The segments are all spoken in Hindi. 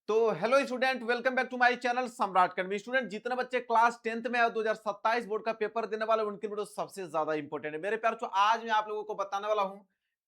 तो hello student, welcome back to my channel Samrat Academy. Student, जितने बच्चे क्लास 10th में 2027 बोर्ड का पेपर देने वाले उनके लिए तो सबसे ज्यादा इंपॉर्टेंट है मेरे प्यार। तो आज मैं आप लोगों को बताने वाला हूं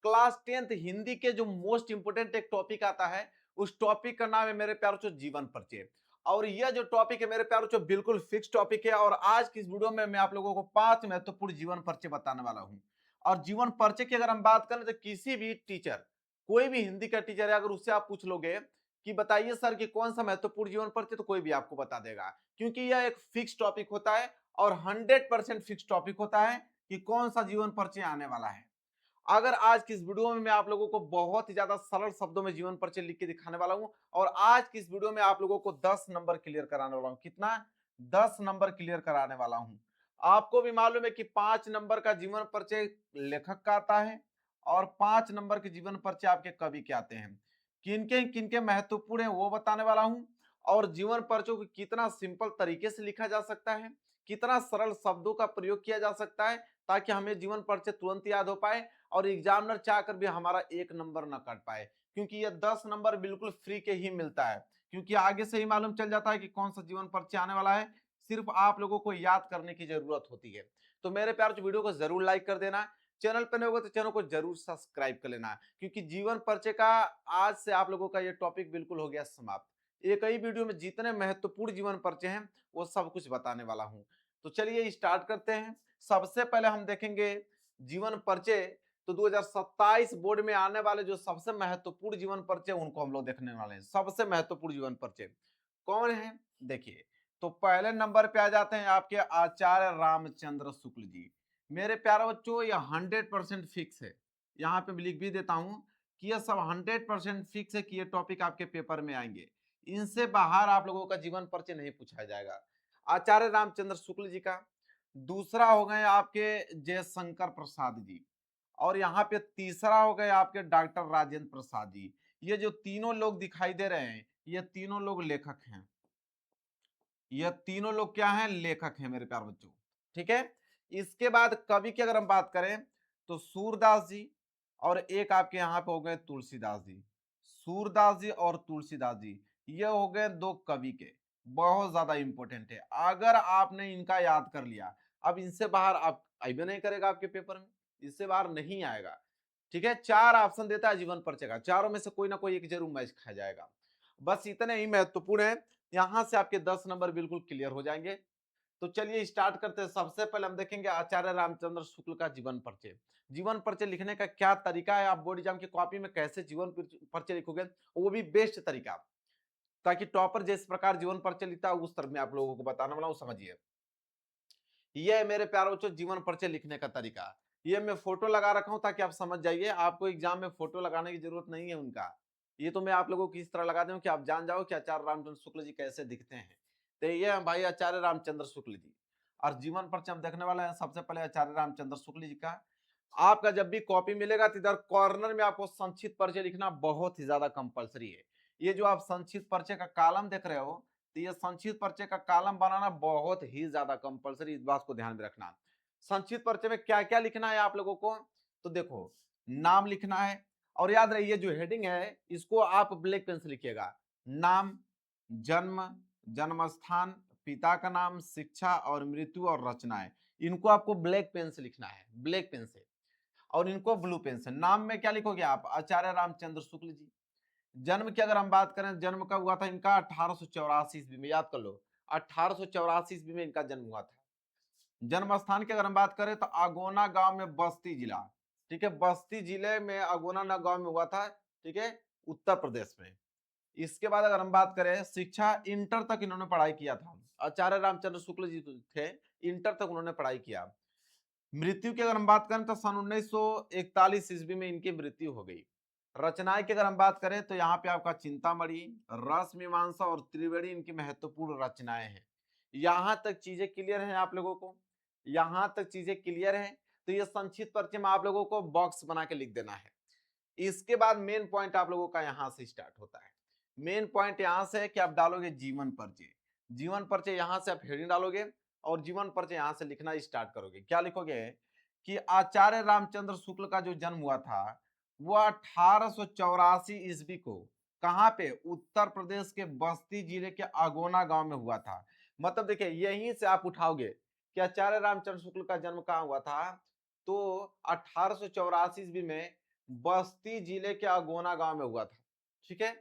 क्लास 10th हिंदी के जो मोस्ट इंपोर्टेंट एक टॉपिक आता है, उस टॉपिक का नाम है मेरे प्यार जीवन परिचय। और यह जो टॉपिक है मेरे प्यार बिल्कुल फिक्स टॉपिक है। और आज की इस वीडियो में मैं आप लोगों को 5 महत्वपूर्ण जीवन परिचय बताने वाला हूँ। और जीवन परिचय की अगर हम बात करें तो किसी भी टीचर, कोई भी हिंदी का टीचर है, अगर उससे आप पूछ लोगे कि बताइए सर कि कौन सा महत्वपूर्ण जीवन परिचय, तो कोई भी आपको बता देगा, क्योंकि यह एक फिक्स टॉपिक होता है और 100% फिक्स टॉपिक होता है कि कौन सा जीवन परिचय आने वाला है। अगर आज की इस वीडियो में मैं आप लोगों को बहुत ही ज्यादा सरल शब्दों में जीवन परिचय लिख के दिखाने वाला हूं, और आज की इस वीडियो में आप लोगों को 10 नंबर क्लियर कराने वाला हूं। कितना? 10 नंबर क्लियर कराने वाला हूं। आपको भी मालूम है कि 5 नंबर का जीवन परिचय लेखक का आता है और 5 नंबर के जीवन परिचय आपके कवि के आते हैं। किनके किनके महत्वपूर्ण है वो बताने वाला हूं, और जीवन परिचय को कितना सिंपल तरीके से लिखा जा सकता है, कितना सरल शब्दों का प्रयोग किया जा सकता है ताकि हमें जीवन परिचय तुरंत याद हो पाए और एग्जामिनर चाहकर भी हमारा 1 नंबर ना काट पाए, क्योंकि ये 10 नंबर बिल्कुल फ्री के ही मिलता है। क्योंकि आगे से ही मालूम चल जाता है कि कौन सा जीवन परिचय आने वाला है, सिर्फ आप लोगों को याद करने की जरूरत होती है। तो मेरे प्यार वीडियो को जरूर लाइक कर देना, चैनल पर नहीं होगा तो चैनल को जरूर सब्सक्राइब कर लेना, क्योंकि जीवन परिचय का आज से आप लोगों का ये टॉपिक बिल्कुल हो गया समाप्त। एक ही वीडियो में जितने महत्वपूर्ण जीवन परिचय हैं वो सब कुछ बताने वाला हूं। तो चलिए स्टार्ट करते हैं। सबसे पहले हम देखेंगे जीवन परिचय। तो 2027 बोर्ड में आने वाले जो सबसे महत्वपूर्ण जीवन परिचय उनको हम लोग देखने वाले हैं। सबसे महत्वपूर्ण जीवन परिचय कौन है, देखिए। तो पहले नंबर पे आ जाते हैं आपके आचार्य रामचंद्र शुक्ल जी। मेरे प्यारे बच्चों, ये 100% फिक्स है। यहाँ पे लिख भी देता हूं कि यह सब 100% फिक्स है कि ये टॉपिक आपके पेपर में आएंगे। इनसे बाहर आप लोगों का जीवन परिचय नहीं पूछा जाएगा। आचार्य रामचंद्र शुक्ल जी का। दूसरा हो गए आपके जयशंकर प्रसाद जी। और यहाँ पे तीसरा हो गए आपके डॉक्टर राजेंद्र प्रसाद जी। ये जो तीनों लोग दिखाई दे रहे हैं, ये तीनों लोग लेखक हैं। ये तीनों लोग क्या हैं? लेखक हैं मेरे प्यारे बच्चों। ठीक है। इसके बाद कवि की अगर हम बात करें तो सूरदास जी, और एक आपके यहाँ पे हो गए तुलसीदास जी। सूरदास जी और तुलसीदास जी, ये हो गए दो कवि के, बहुत ज्यादा इंपॉर्टेंट है। अगर आपने इनका याद कर लिया, अब इनसे बाहर आप आइए नहीं करेगा आपके पेपर में, इससे बाहर नहीं आएगा। ठीक है। 4 ऑप्शन देता है जीवन परिचय का, चारों में से कोई ना कोई एक जरूर मैच खा जाएगा। बस इतने ही महत्वपूर्ण है, यहां से आपके 10 नंबर बिल्कुल क्लियर हो जाएंगे। तो चलिए स्टार्ट करते हैं। सबसे पहले हम देखेंगे आचार्य रामचंद्र शुक्ल का जीवन परिचय। जीवन परिचय लिखने का क्या तरीका है, आप बोर्ड एग्जाम की कॉपी में कैसे जीवन परिचय लिखोगे, वो भी बेस्ट तरीका, ताकि टॉपर जिस प्रकार जीवन परिचय लिखता है उस तरह में आप लोगों को बताने वाला हूं। समझिए, ये मेरे प्यारे बच्चों जीवन परिचय लिखने का तरीका। ये मैं फोटो लगा रखा हूं ताकि आप समझ जाइए, आपको एग्जाम में फोटो लगाने की जरूरत नहीं है उनका। ये तो मैं आप लोगों को इस तरह लगा दूं कि आप जान जाओ कि आचार्य रामचंद्र शुक्ल जी कैसे दिखते हैं। तो ये है भाई आचार्य रामचंद्र शुक्ल जी। और जीवन परिचय हम देखने वाले हैं सबसे पहले आचार्य रामचंद्र शुक्ल जी का। आपका जब भी कॉपी मिलेगा तो इधर कॉर्नर में आपको संक्षिप्त परिचय लिखना बहुत ही ज्यादा कंपलसरी है। ये जो आप संक्षिप्त परिचय का कॉलम देख रहे हो, तो ये संक्षिप्त परिचय का कॉलम बनाना बहुत ही ज्यादा कंपलसरी, इस बात को ध्यान में रखना। संक्षिप्त परिचय में क्या क्या लिखना है आप लोगों को, तो देखो, नाम लिखना है। और याद रहे ये जो हेडिंग है इसको आप ब्लैक पेन से लिखिएगा। नाम, जन्म, जन्म स्थान, पिता का नाम, शिक्षा और मृत्यु और रचनाएं, इनको आपको ब्लैक पेन से लिखना है, ब्लैक पेन से। और इनको ब्लू पेन से। नाम में क्या लिखोगे आप? आचार्य रामचंद्र शुक्ल जी। जन्म की अगर हम बात करें, जन्म कब हुआ था इनका? 1884 ईस्वी में, याद कर लो, 1884 ईस्वी में इनका जन्म हुआ था। जन्म स्थान की अगर हम बात करें तो अगोना गांव में, बस्ती जिला। ठीक है, बस्ती जिले में अगोना गांव में हुआ था। ठीक है, उत्तर प्रदेश में। इसके बाद अगर हम बात करें शिक्षा, इंटर तक इन्होंने पढ़ाई किया था। आचार्य रामचंद्र शुक्ल जी थे, इंटर तक उन्होंने पढ़ाई किया। मृत्यु की अगर हम बात करें तो सन 1941 ईस्वी में इनकी मृत्यु हो गई। रचनाएं की अगर हम बात करें तो यहाँ पे आपका चिंतामणि, रस मीमांसा और त्रिवेणी इनकी महत्वपूर्ण रचनाएं हैं। यहां तक चीजें क्लियर हैं आप लोगों को? यहां तक चीजें क्लियर हैं? तो ये संक्षिप्त परिचय में आप लोगों को बॉक्स बना के लिख देना है। इसके बाद मेन पॉइंट आप लोगों का यहां से स्टार्ट होता है। मेन पॉइंट यहां से है कि आप डालोगे जीवन परिचय। जीवन परिचय यहां से आप हेडिंग डालोगे और जीवन परिचय यहां से लिखना स्टार्ट करोगे। क्या लिखोगे कि आचार्य रामचंद्र शुक्ल का जो जन्म हुआ था वो 1884 ईस्वी को, कहाँ पे? उत्तर प्रदेश के बस्ती जिले के अगोना गांव में हुआ था। मतलब देखिए यहीं से आप उठाओगे कि आचार्य रामचंद्र शुक्ल का जन्म कहाँ हुआ था, तो 1884 ईस्वी में बस्ती जिले के अगोना गांव में हुआ था। ठीक है।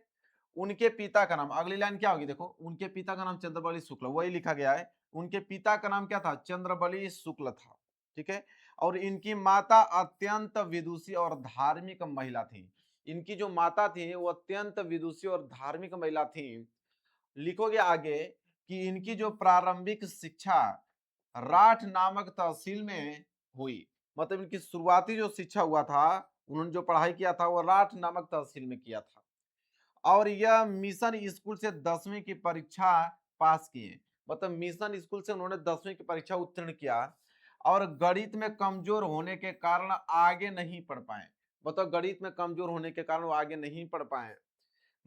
उनके पिता का नाम, अगली लाइन क्या होगी देखो, उनके पिता का नाम चंद्रबली शुक्ल, वही लिखा गया है। उनके पिता का नाम क्या था? चंद्रबली शुक्ल था। ठीक है। और इनकी माता अत्यंत विदुषी और धार्मिक महिला थी। इनकी जो माता थी वो अत्यंत विदुषी और धार्मिक महिला थी। लिखोगे आगे कि इनकी जो प्रारंभिक शिक्षा राठ नामक तहसील में हुई। मतलब इनकी शुरुआती जो शिक्षा हुआ था, उन्होंने जो पढ़ाई किया था वो राठ नामक तहसील में किया था। और यह मिशन स्कूल से 10वीं की परीक्षा पास किए। मतलब मिशन स्कूल से उन्होंने 10वीं की परीक्षा उत्तीर्ण किया और गणित में कमजोर होने के कारण आगे नहीं पढ़ पाए। मतलब गणित में कमजोर होने के कारण वो आगे नहीं पढ़ पाए।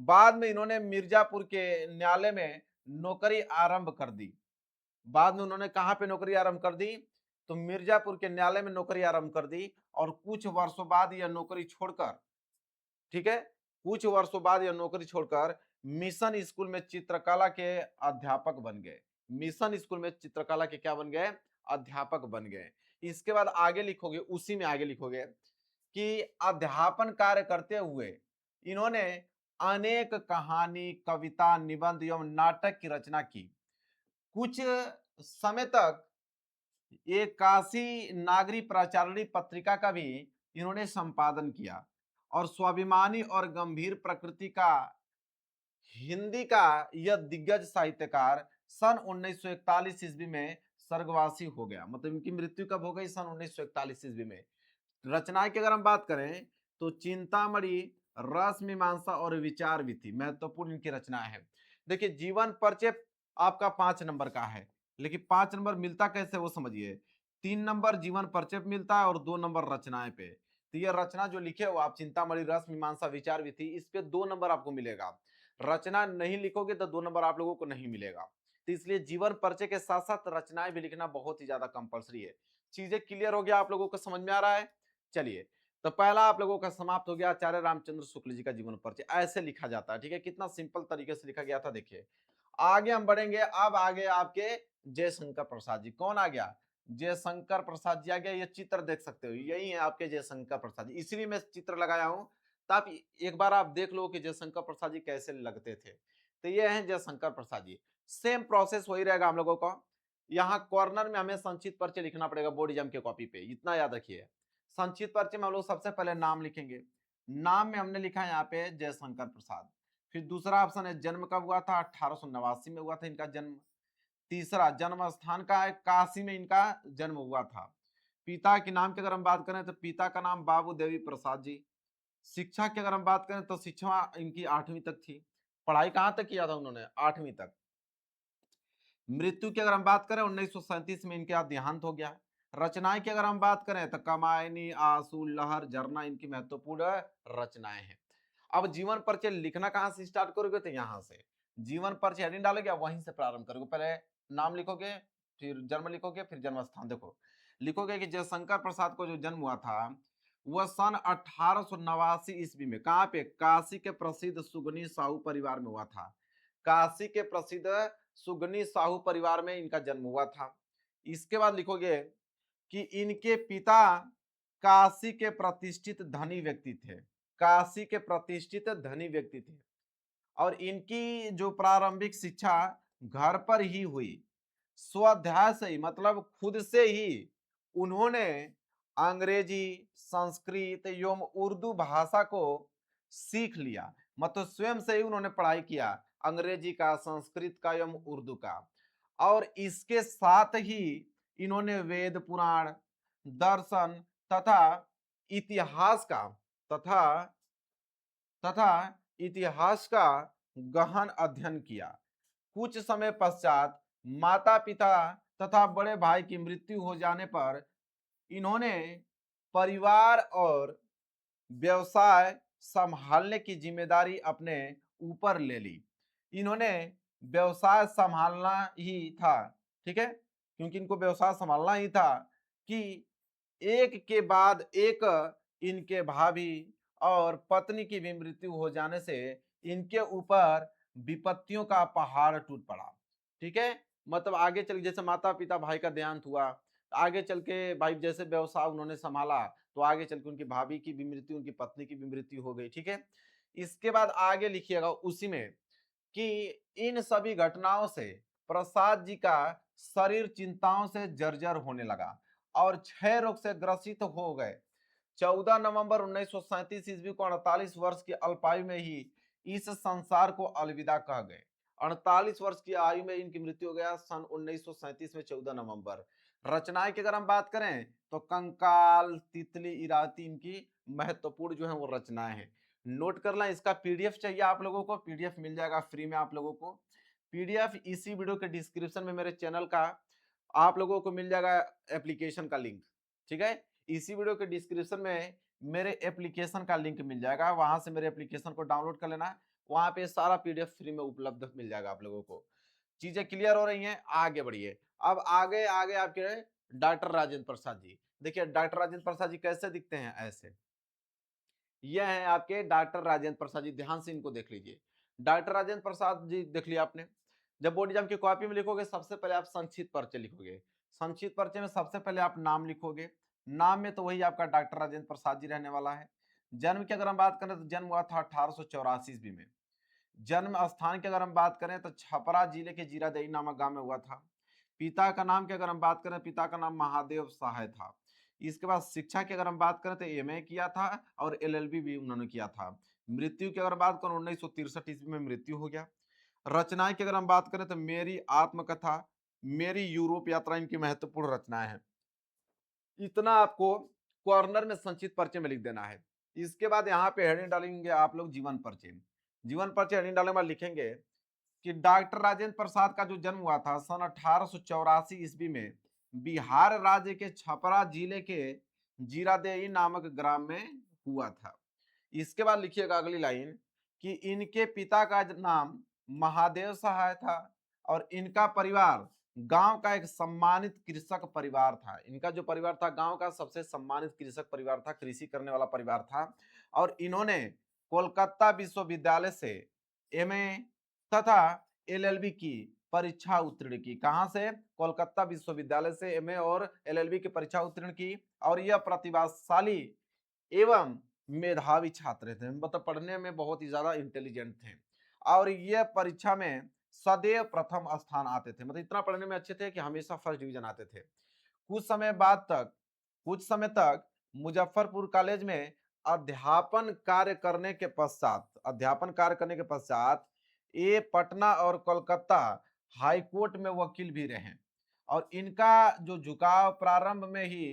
बाद में इन्होंने मिर्जापुर के न्यायालय में नौकरी आरंभ कर दी। बाद में उन्होंने कहां पे नौकरी आरंभ कर दी? तो मिर्जापुर के न्यायालय में नौकरी आरंभ कर दी। और कुछ वर्षों बाद यह नौकरी छोड़कर, ठीक है, कुछ वर्षों बाद यह नौकरी छोड़कर मिशन स्कूल में चित्रकला के अध्यापक बन गए। मिशन स्कूल में चित्रकला के क्या बन गए? अध्यापक बन गए। इसके बाद आगे लिखोगे, उसी में आगे लिखोगे कि अध्यापन कार्य करते हुए इन्होंने अनेक कहानी, कविता, निबंध एवं नाटक की रचना की। कुछ समय तक एक काशी नागरी प्राचारणी पत्रिका का भी इन्होंने संपादन किया। और स्वाभिमानी और गंभीर प्रकृति का हिंदी का यह दिग्गज साहित्यकार सन 1941 ईस्वी में स्वर्गवासी हो गया। मतलब इनकी मृत्यु कब हो गई? सन 1941 ईस्वी में। रचनाएं की अगर हम बात करें तो चिंतामणि, रस मीमांसा और विचार विधि महत्वपूर्ण इनकी रचनाएं हैं। देखिए जीवन परिचय आपका 5 नंबर का है, लेकिन 5 नंबर मिलता कैसे वो समझिए। 3 नंबर जीवन परिचय पे मिलता है और 2 नंबर रचनाएं पे। तो ये रचना जो लिखे हो आप, चिंतामणि, रस मीमांसा, विचार विधि, इस पे 2 नंबर आपको मिलेगा। रचना नहीं लिखोगे तो 2 नंबर आप लोगों को नहीं मिलेगा। तो इसलिए जीवन परिचय के साथ साथ रचनाएं भी लिखना बहुत ही ज्यादा कंपलसरी है। चीजें क्लियर हो गया आप लोगों को, समझ में आ रहा है? चलिए, तो पहला आप लोगों का समाप्त हो गया आचार्य रामचंद्र शुक्ल जी का जीवन परिचय। ऐसे लिखा जाता है। ठीक है, कितना सिंपल तरीके से लिखा गया था देखिए। आगे हम बढ़ेंगे। अब आगे आपके जयशंकर प्रसाद जी। कौन आ गया? जयशंकर प्रसाद जी आ गया। ये चित्र देख सकते हो, यही है आपके जयशंकर प्रसाद जी। इसलिए मैं चित्र लगाया हूं ताकि एक बार आप देख लो कि जयशंकर प्रसाद जी कैसे लगते थे। तो ये हैं जयशंकर प्रसाद जी। सेम प्रोसेस वही रहेगा हम लोगों का। यहाँ कॉर्नर में हमें संक्षिप्त परिचय लिखना पड़ेगा बोर्ड एग्जाम के कॉपी पे, इतना याद रखिए। संक्षिप्त परिचय में हम लोग सबसे पहले नाम लिखेंगे। नाम में हमने लिखा है यहाँ पे जयशंकर प्रसाद। फिर दूसरा ऑप्शन है जन्म कब हुआ था? 1889 में हुआ था इनका जन्म। तीसरा जन्म स्थान का है, काशी में इनका जन्म हुआ था। पिता के नाम की अगर हम बात करें तो पिता का नाम बाबू देवी प्रसाद जी। शिक्षा की अगर हम बात करें तो शिक्षा इनकी 8वीं तक थी। पढ़ाई कहाँ तक किया था उन्होंने? 8वीं तक। मृत्यु की अगर हम बात करें 1937 में इनके देहांत हो गया। रचनाएं की अगर हम बात करें तो कमायनी, आंसू, लहर, झरना इनकी महत्वपूर्ण रचनाएं हैं। अब जीवन परिचय लिखना कहां से स्टार्ट करोगे? तो यहां से जीवन परिचय हेडिंग डालोगे, वहीं से प्रारंभ करोगे। पहले नाम लिखोगे, फिर जन्म लिखोगे, फिर जन्म स्थान। देखो लिखोगे कि जयशंकर प्रसाद को जो जन्म हुआ था वह सन 1889 ईस्वी में कहां पे? काशी के प्रसिद्ध सुगनी साहू परिवार में हुआ था। काशी के प्रसिद्ध सुगनी साहू परिवार में इनका जन्म हुआ था। इसके बाद लिखोगे कि इनके पिता काशी के प्रतिष्ठित धनी व्यक्ति थे। काशी के प्रतिष्ठित धनी व्यक्ति थे। और इनकी जो प्रारंभिक शिक्षा घर पर ही हुई। स्वाध्याय से ही, मतलब खुद से ही उन्होंने अंग्रेजी, संस्कृत एवं उर्दू भाषा को सीख लिया। मतलब स्वयं से ही उन्होंने पढ़ाई किया अंग्रेजी का, संस्कृत का एवं उर्दू का। और इसके साथ ही इन्होंने वेद पुराण, दर्शन तथा इतिहास का तथा तथा इतिहास का गहन अध्ययन किया। कुछ समय पश्चात माता पिता तथा बड़े भाई की मृत्यु हो जाने पर इन्होंने परिवार और व्यवसाय संभालने की जिम्मेदारी अपने ऊपर ले ली। इन्होंने व्यवसाय संभालना ही था, ठीक है, क्योंकि इनको व्यवसाय संभालना ही था कि एक के बाद एक इनके भाभी और पत्नी की भी मृत्यु हो जाने से इनके ऊपर विपत्तियों का पहाड़ टूट पड़ा। ठीक है, मतलब आगे चल जैसे माता पिता भाई का देहांत हुआ, आगे चल के भाई जैसे व्यवसाय उन्होंने संभाला, तो आगे चल के उनकी भाभी की भी मृत्यु, उनकी पत्नी की भी मृत्यु हो गई। ठीक है, इसके बाद आगे लिखिएगा उसी में कि इन सभी घटनाओं से प्रसाद जी का शरीर चिंताओं से जर्जर होने लगा और क्षय रोग से ग्रसित हो गए। 14 नवंबर 1937 ईस्वी को 48 वर्ष की अल्पायु में ही इस संसार को अलविदा कह गए। 48 वर्ष की आयु में इनकी मृत्यु हो गया सन 1937 में 14 नवंबर। रचनाएं की अगर हम बात करें तो कंकाल, तितली, इरावती इनकी महत्वपूर्ण जो है वो रचनाएं हैं। नोट कर लें, इसका पीडीएफ चाहिए आप लोगों को, पीडीएफ मिल जाएगा फ्री में आप लोगों को। पीडीएफ इसी वीडियो के डिस्क्रिप्शन में मेरे चैनल का आप लोगों को मिल जाएगा एप्लीकेशन का लिंक। ठीक है, इसी वीडियो के डिस्क्रिप्शन में मेरे एप्लीकेशन का लिंक मिल जाएगा, वहां से मेरे एप्लीकेशन को डाउनलोड कर लेना। वहां पे सारा पीडीएफ फ्री में उपलब्ध मिल जाएगा आप लोगों को। चीजें क्लियर हो रही हैं, आगे बढ़िए। अब आगे आगे आपके डॉक्टर राजेंद्र प्रसाद जी। देखिए डॉक्टर राजेंद्र प्रसाद जी कैसे दिखते हैं, ऐसे। यह है आपके डॉक्टर राजेंद्र प्रसाद जी, ध्यान से इनको देख लीजिए। डॉक्टर राजेंद्र प्रसाद जी देख लिया आपने। जब बोर्ड एग्जाम की कॉपी में लिखोगे सबसे पहले आप संक्षिप्त परिचय लिखोगे। संक्षिप्त परिचय में सबसे पहले आप नाम लिखोगे। नाम में तो वही आपका डॉक्टर राजेंद्र प्रसाद जी रहने वाला है। जन्म की अगर हम बात करें तो जन्म हुआ था 1884 ईस्वी में। जन्म स्थान की अगर हम बात करें तो छपरा जिले के जीरादेई नामक गांव में हुआ था। पिता का नाम की अगर हम बात करें, पिता का नाम महादेव सहाय था। इसके बाद शिक्षा की अगर हम बात करें तो एमए किया था और एलएलबी भी उन्होंने किया था। मृत्यु की अगर बात करें 1963 ईस्वी में मृत्यु हो गया। रचनाएं की अगर हम बात करें तो मेरी आत्मकथा, मेरी यूरोप यात्रा इनकी महत्वपूर्ण रचनाएं हैं। इतना आपको कॉर्नर में संक्षिप्त परिचय में लिख देना है। इसके बाद यहाँ पे हेडिंग डालेंगे आप लोग जीवन परिचय। जीवन परिचय हेडिंग डालने के बाद लिखेंगे कि डॉक्टर राजेंद्र प्रसाद का जो जन्म हुआ था सन 1884 ईस्वी में बिहार राज्य के छपरा जिले के जीरादेई नामक ग्राम में हुआ था। इसके बाद लिखिएगा अगली लाइन कि इनके पिता का नाम महादेव सहाय था और इनका परिवार गांव का एक सम्मानित कृषक परिवार था। इनका जो परिवार था गांव का सबसे सम्मानित कृषक परिवार था, कृषि करने वाला परिवार था। और इन्होंने कोलकाता विश्वविद्यालय से एमए तथा एलएलबी की परीक्षा उत्तीर्ण की। कहां से? कोलकाता विश्वविद्यालय से एमए और एलएलबी की परीक्षा उत्तीर्ण की। और यह प्रतिभाशाली एवं मेधावी छात्र थे, मतलब पढ़ने में बहुत ही ज्यादा इंटेलिजेंट थे और ये परीक्षा में सदैव प्रथम स्थान आते थे, मतलब इतना पढ़ने में अच्छे थे कि हमेशा फर्स्ट डिवीजन आते थे। कुछ समय तक मुजफ्फरपुर कॉलेज में अध्यापन कार्य करने के पश्चात ये पटना और कोलकाता हाई कोर्ट में वकील भी रहे। और इनका जो झुकाव प्रारंभ में ही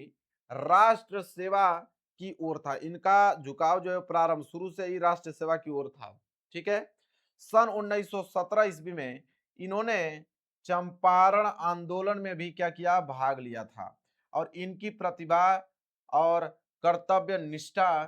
राष्ट्र सेवा की ओर था। इनका झुकाव जो है प्रारंभ शुरू से ही राष्ट्र सेवा की ओर था। ठीक है, सन 1917 ईस्वी में इन्होंने चंपारण आंदोलन में भी क्या किया, भाग लिया था। और इनकी प्रतिभा और कर्तव्य निष्ठा,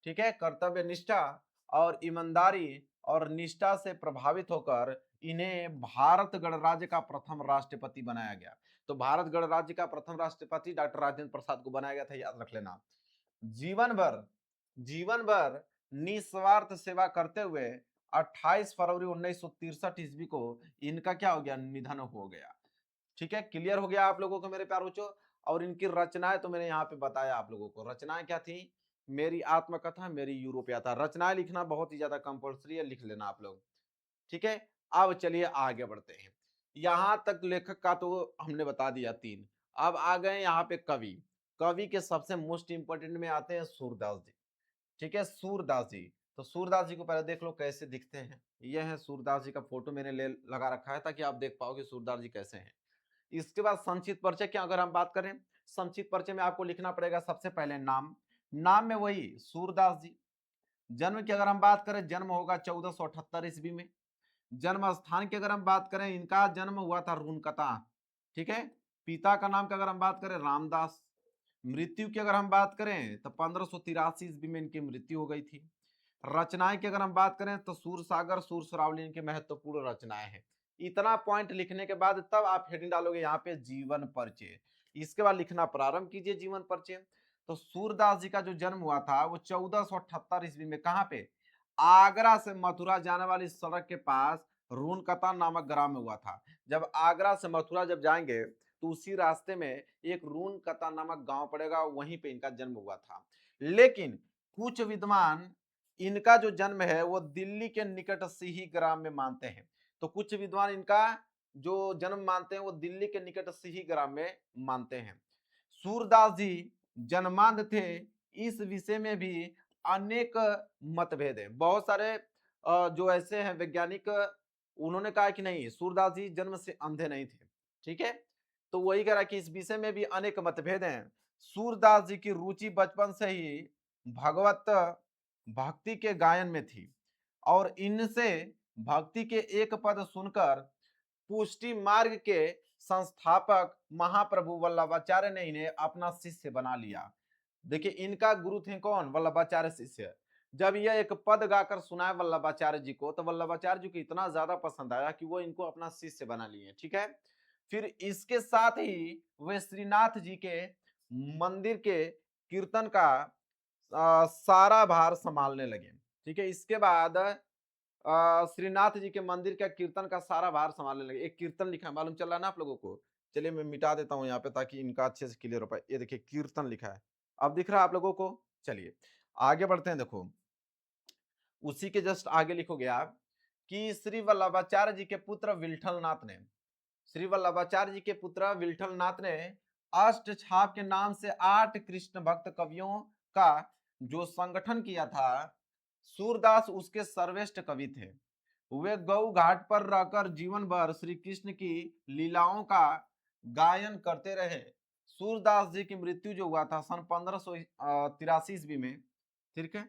ठीक है, कर्तव्य निष्ठा और ईमानदारी और निष्ठा से प्रभावित होकर इन्हें भारत गणराज्य का प्रथम राष्ट्रपति बनाया गया। तो भारत गणराज्य का प्रथम राष्ट्रपति डॉक्टर राजेंद्र प्रसाद को बनाया गया था, याद रख लेना। जीवन भर निस्वार्थ सेवा करते हुए 28 फरवरी 1963 ईस्वी को इनका क्या हो गया, निधन हो गया। ठीक है, क्लियर हो गया आप लोगों को मेरे प्यार बच्चों। और इनकी रचनाएं तो मैंने यहाँ पे बताया आप लोगों को। रचनाएं क्या थी? मेरी आत्मकथा, मेरी यूरोप यात्रा। रचनाएं लिखना बहुत ही ज्यादा कंपल्सरी है, लिख लेना आप लोग। ठीक है, अब चलिए आगे बढ़ते हैं। यहां तक लेखक का तो हमने बता दिया तीन। अब आ गए यहाँ पे कवि। कवि के सबसे मोस्ट इंपोर्टेंट में आते हैं सूरदास जी। ठीक है, सूरदास जी। तो सूरदास जी को पहले देख लो कैसे दिखते हैं। यह है सूरदास जी का फोटो मैंने ले लगा रखा है ताकि आप देख पाओगे सूरदास जी कैसे हैं। इसके बाद संक्षिप्त परिचय की अगर हम बात करें, संक्षिप्त परिचय में आपको लिखना पड़ेगा सबसे पहले नाम। नाम में वही सूरदास जी। जन्म की अगर हम बात करें, जन्म होगा 1478 ईस्वी में। जन्म स्थान की अगर हम बात करें, इनका जन्म हुआ था रूनकता। ठीक है, पिता का नाम की अगर हम बात करें रामदास। मृत्यु की अगर हम बात करें तो 1583 ईस्वी में इनकी मृत्यु हो गई थी। रचनाएं की अगर हम बात करें तो सूरसागर, सूरसरावली इनकी महत्वपूर्ण रचनाएं हैं। इतना पॉइंट लिखने के बाद तब आप हेडिंग डालोगे यहाँ पे जीवन परिचय। इसके बाद लिखना प्रारंभ कीजिए जीवन परिचय। तो सूरदास जी का जो जन्म हुआ था वो 1478 ईस्वी में, कहाँ पे? आगरा से मथुरा जाने वाली सड़क के पास रूनकता नामक ग्राम में हुआ था। जब आगरा से मथुरा जब जाएंगे तो उसी रास्ते में एक रूनकता नामक गांव पड़ेगा, वहीं पे इनका जन्म हुआ था। लेकिन कुछ विद्वान इनका जो जन्म है वो दिल्ली के निकट सिही ग्राम में मानते हैं। तो कुछ विद्वान इनका जो जन्म मानते हैं वो दिल्ली के निकट सिही ग्राम में मानते हैं। सूरदास जी जन्मांध थे, इस विषय में भी अनेक मतभेद है। बहुत सारे जो ऐसे हैं वैज्ञानिक, उन्होंने कहा कि नहीं, सूरदास जी जन्म से अंधे नहीं थे। ठीक है, तो वही कह रहा कि इस विषय में भी अनेक मतभेद हैं। सूरदास जी की रुचि बचपन से ही भगवत भक्ति के गायन में थी और इनसे भक्ति के एक पद सुनकर पुष्टि मार्ग के संस्थापक महाप्रभु वल्लभाचार्य ने इन्हें अपना शिष्य बना लिया। देखिए इनका गुरु थे कौन? वल्लभाचार्य शिष्य। जब यह एक पद गाकर सुनाए वल्लभाचार्य जी को तो वल्लभाचार्य जी को इतना ज्यादा पसंद आया कि वो इनको अपना शिष्य बना लिए। ठीक है, फिर इसके साथ ही वे श्रीनाथ जी के मंदिर के कीर्तन का सारा भार संभालने लगे। ठीक है, इसके बाद श्रीनाथ जी के मंदिर का कीर्तन का सारा भार संभालने लगे। एक कीर्तन लिखा है, मालूम चल रहा है ना आप लोगों को? चलिए मैं मिटा देता हूँ यहाँ पे ताकि इनका अच्छे से क्लियर हो पाए। ये देखिए कीर्तन लिखा है, अब दिख रहा है आप लोगों को? चलिए आगे बढ़ते हैं। देखो उसी के जस्ट आगे लिखोगे आप कि श्री वल्लभाचार्य जी के पुत्र विठलनाथ ने, श्री वल्लभाचार्य जी के पुत्र विठलनाथ ने अष्ट छाप के नाम से 8 कृष्ण भक्त कवियों का जो संगठन किया था। सूरदास उसके सर्वश्रेष्ठ कवि थे। वे गौ घाट पर रहकर जीवन भर श्री कृष्ण की लीलाओं का गायन करते रहे। सूरदास जी की मृत्यु जो हुआ था सन 1583 ईस्वी में। ठीक है,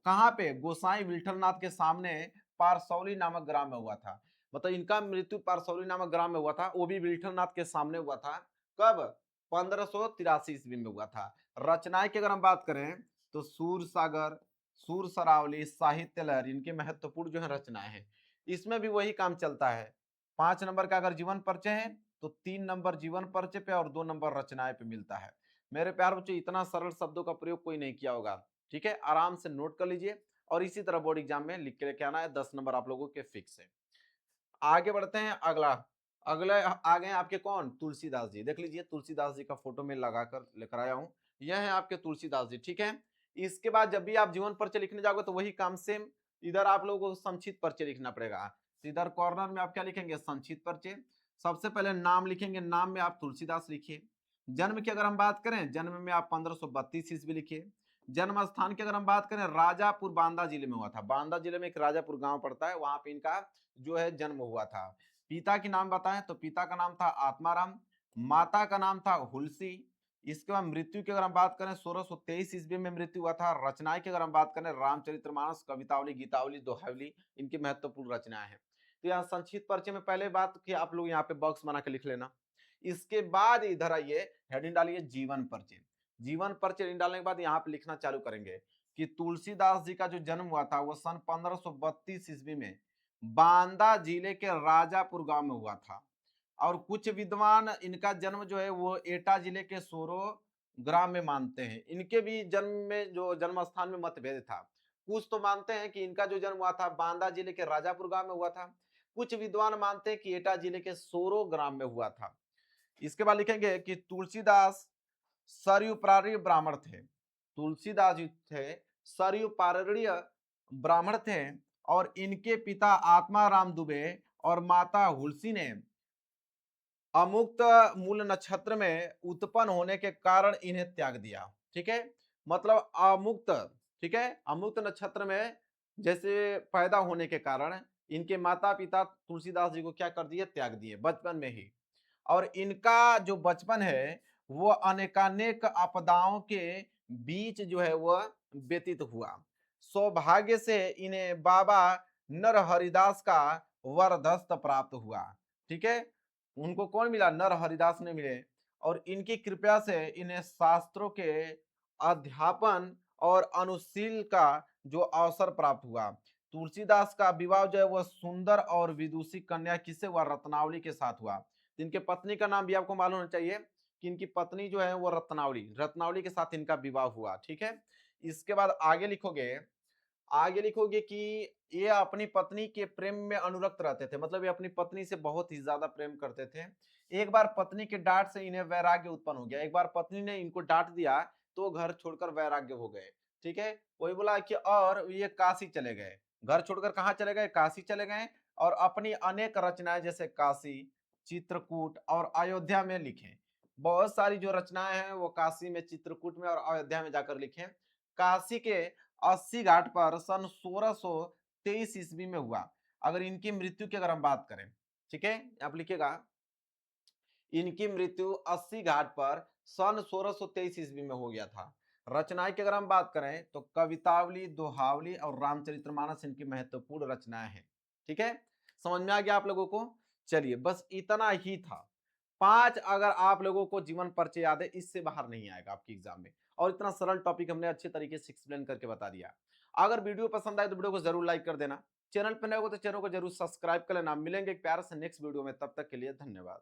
कहाँ पे? गोसाई विठलनाथ के सामने पारसौली नामक ग्राम में हुआ था। मतलब इनका मृत्यु पारसौली नामक ग्राम में हुआ था, वो भी विठलनाथ के सामने हुआ था। कब? 1583 ईस्वी में हुआ था। रचनाएं की अगर हम बात करें तो सूर सागर, सूर सरावली, साहित्य लहर, इनके महत्वपूर्ण जो है रचनाएं हैं। इसमें भी वही काम चलता है। 5 नंबर का अगर जीवन परिचय है तो 3 नंबर जीवन परिचय पे और 2 नंबर रचनाएं पे मिलता है। मेरे प्यार बच्चों, इतना सरल शब्दों का प्रयोग कोई नहीं किया होगा। ठीक है, आराम से नोट कर लीजिए और इसी तरह बोर्ड एग्जाम में लिख के लेके आना है। 10 नंबर आप लोगों के फिक्स है। आगे बढ़ते हैं। अगला अगले आ गए आपके कौन? तुलसीदास जी। देख लीजिए तुलसीदास जी का फोटो में लगाकर लेकर आया हूँ। यह है आपके तुलसीदास जी। ठीक है, इसके बाद जब भी आप जीवन परिचय लिखने जाओगे तो वही काम सेम, इधर आप लोगों को संक्षिप्त परिचय लिखना पड़ेगा। तो इधर कॉर्नर में आप क्या लिखेंगे? संक्षिप्त परिचय। सबसे पहले नाम लिखेंगे, नाम में आप तुलसीदास लिखिए। जन्म की अगर हम बात करें, जन्म में आप 1532 ईस्वी लिखिए। जन्म स्थान की अगर हम बात करें, राजापुर बांदा जिले में हुआ था। बांदा जिले में एक राजापुर गांव पड़ता है, वहां पे इनका जो है जन्म हुआ था। पिता की नाम बताएं तो पिता का नाम था आत्माराम, माता का नाम था हुलसी। इसके बाद मृत्यु की अगर हम बात करें 1623 ईस्वी में मृत्यु हुआ था। रचनाएं की अगर हम बात करें, रामचरितमानस, कवितावली, गीतावली, दोहावली, इनकी महत्वपूर्ण रचनाएं हैं। तो यहाँ संक्षिप्त परिचय में पहले बात की आप लोग यहाँ पे बॉक्स बना के लिख लेना। इसके बाद इधर आइए, हेडिंग डालिए जीवन परिचय। जीवन परिचय डालने के बाद यहाँ पे लिखना चालू करेंगे कि तुलसीदास जी का जो जन्म हुआ था वो सन 1532 ईस्वी में बांदा जिले के राजापुर गांव में हुआ था। और कुछ विद्वान इनका जन्म जो है वो एटा जिले के सोरो ग्राम में मानते हैं। इनके भी जन्म में जो जन्म स्थान में मतभेद था। कुछ तो मानते हैं कि इनका जो जन्म हुआ था बांदा जिले के राजापुर गांव में हुआ था। कुछ विद्वान मानते हैं कि एटा जिले के सोरो ग्राम में हुआ था। इसके बाद लिखेंगे कि तुलसीदास सरयू पारणीय ब्राह्मण थे। तुलसीदास जी थे सरयू पारणीय ब्राह्मण थे और इनके पिता आत्माराम दुबे और माता हुलसी ने अमुक्त मूल नक्षत्र में उत्पन्न होने के कारण इन्हें त्याग दिया। ठीक है, मतलब अमुक्त, ठीक है, अमुक्त नक्षत्र में जैसे पैदा होने के कारण इनके माता पिता तुलसीदास जी को क्या कर दिए? त्याग दिए बचपन में ही। और इनका जो बचपन है वो अनेकानेक आपदाओं के बीच जो है वह व्यतीत हुआ। सौभाग्य से इन्हें बाबा नरहरिदास का वरदस्त प्राप्त हुआ। ठीक है, उनको कौन मिला? नरहरिदास ने मिले और इनकी कृपया से इन्हें शास्त्रों के अध्यापन और अनुशील का जो अवसर प्राप्त हुआ। तुलसीदास का विवाह जो है वह सुंदर और विदुषी कन्या किससे हुआ? रत्नावली के साथ हुआ। इनके पत्नी का नाम भी आपको मालूम होना चाहिए कि इनकी पत्नी जो है वो रत्नावली, रत्नावली के साथ इनका विवाह हुआ। ठीक है, इसके बाद आगे लिखोगे आगे लिखोगे कि ये अपनी पत्नी के प्रेम में अनुरक्त रहते थे, मतलब ये अपनी पत्नी से बहुत ही ज्यादा प्रेम करते थे। एक बार पत्नी के डांट से इन्हें वैराग्य उत्पन्न हो गया, एक बार पत्नी ने इनको डांट दिया तो घर छोड़कर वैराग्य हो गए। ठीक है, वही बोला कि और ये काशी चले गए, घर छोड़कर कहाँ चले गए, काशी चले गए, और अपनी अनेक रचनाएं जैसे काशी, चित्रकूट और अयोध्या में लिखे। बहुत सारी जो रचनाएं हैं वो काशी में, चित्रकूट में और अयोध्या में जाकर लिखे। काशी के 80 घाट पर सन 1623 ईस्वी में हुआ। अगर इनकी मृत्यु की अगर हम बात करें, ठीक है, आप लिखिएगा, इनकी मृत्यु 80 घाट पर सन 1623 ईस्वी में हो गया था। रचनाएं की अगर हम बात करें तो कवितावली, दोहावली और रामचरितमानस इनकी महत्वपूर्ण रचनाएं हैं। ठीक है, समझ में आ गया आप लोगों को? चलिए, बस इतना ही था। 5 अगर आप लोगों को जीवन परिचय याद है, इससे बाहर नहीं आएगा आपके एग्जाम में, और इतना सरल टॉपिक हमने अच्छे तरीके से एक्सप्लेन करके बता दिया। अगर वीडियो पसंद आए तो वीडियो को जरूर लाइक कर देना, चैनल पर नए हो तो चैनल को जरूर सब्सक्राइब कर लेना। मिलेंगे एक प्यारे से नेक्स्ट वीडियो में, तब तक के लिए धन्यवाद।